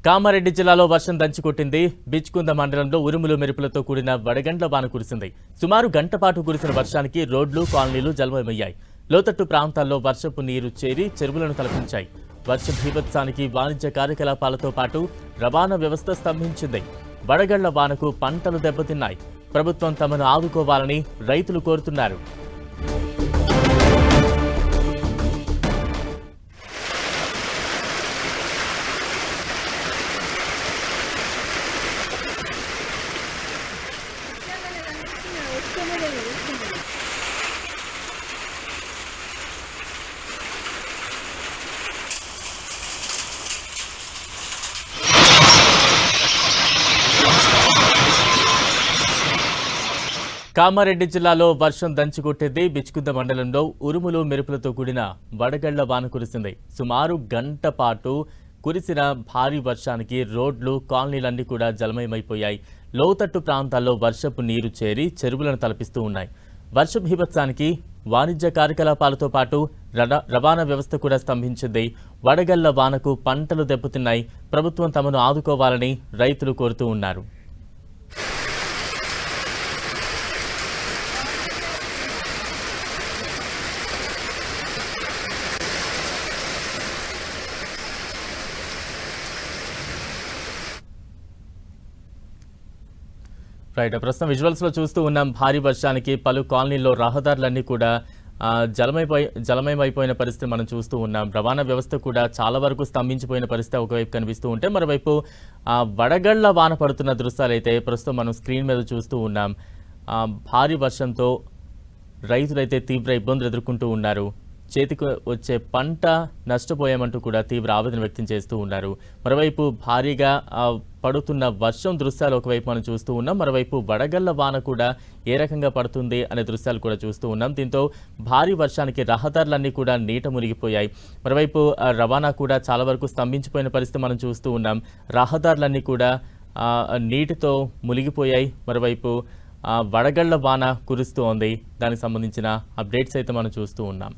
కామారెడ్డి జిల్లాలో వర్షం దంచికొట్టింది. బిచ్కుంద మండలంలో ఉరుములు మెరుపులతో కూడిన వడగండ్ల వాన కురిసింది. సుమారు గంట పాటు కురిసిన వర్షానికి రోడ్లు, కాలనీలు జలమయమయ్యాయి. లోతట్టు ప్రాంతాల్లో వర్షపు నీరు చేరి చెరువులను తలపించాయి. వర్ష బీభత్సానికి వాణిజ్య కార్యకలాపాలతో పాటు రవాణా వ్యవస్థ స్తంభించింది. వడగళ్ల వానకు పంటలు దెబ్బతిన్నాయి. ప్రభుత్వం తమను ఆదుకోవాలని రైతులు కోరుతున్నారు. కామారెడ్డి జిల్లాలో వర్షం దంచికొట్టింది. బిచ్కుంద మండలంలో ఉరుములు మెరుపులతో కూడిన వడగళ్ల వాన కురిసింది. సుమారు గంట పాటు కురిసిన భారీ వర్షానికి రోడ్లు, కాలనీలన్నీ కూడా జలమయమైపోయాయి. లోతట్టు ప్రాంతాల్లో వర్షపు నీరు చేరి చెరువులను తలపిస్తూ ఉన్నాయి. వర్ష బీభత్సానికి వాణిజ్య కార్యకలాపాలతో పాటు రవాణా వ్యవస్థ కూడా స్తంభించింది. వడగళ్ల వానకు పంటలు దెబ్బతిన్నాయి. ప్రభుత్వం తమను ఆదుకోవాలని రైతులు కోరుతూ ఉన్నారు. రైట్, ప్రస్తుతం విజువల్స్ లో చూస్తూ ఉన్నాం. భారీ వర్షానికి పలు కాలనీల్లో రహదారులన్నీ కూడా జలమయమైపోయిన పరిస్థితి మనం చూస్తూ ఉన్నాం. రవాణా వ్యవస్థ కూడా చాలా వరకు స్తంభించిపోయిన పరిస్థితి ఒకవైపు కనిపిస్తూ ఉంటే, మరోవైపు వడగళ్ల వాన పడుతున్న దృశ్యాలు అయితే ప్రస్తుతం మనం స్క్రీన్ మీద చూస్తూ ఉన్నాం. భారీ వర్షంతో రైతులైతే తీవ్ర ఇబ్బందులు ఎదుర్కొంటూ ఉన్నారు. చేతికి వచ్చే పంట నష్టపోయామంటూ కూడా తీవ్ర ఆవేదన వ్యక్తం చేస్తూ ఉన్నారు. మరోవైపు భారీగా పడుతున్న వర్షం దృశ్యాలు ఒకవైపు మనం చూస్తూ ఉన్నాం. మరోవైపు వడగళ్ల వాన కూడా ఏ రకంగా పడుతుంది అనే దృశ్యాలు కూడా చూస్తూ ఉన్నాం. దీంతో భారీ వర్షానికి రహదారులన్నీ కూడా నీట మునిగిపోయాయి. మరోవైపు రవాణా కూడా చాలా వరకు స్తంభించిపోయిన పరిస్థితి మనం చూస్తూ ఉన్నాం. రహదారులన్నీ కూడా నీటితో మునిగిపోయాయి. మరోవైపు వడగళ్ల వాన కురుస్తూ ఉంది. దానికి సంబంధించిన అప్డేట్స్ అయితే మనం చూస్తూ ఉన్నాం.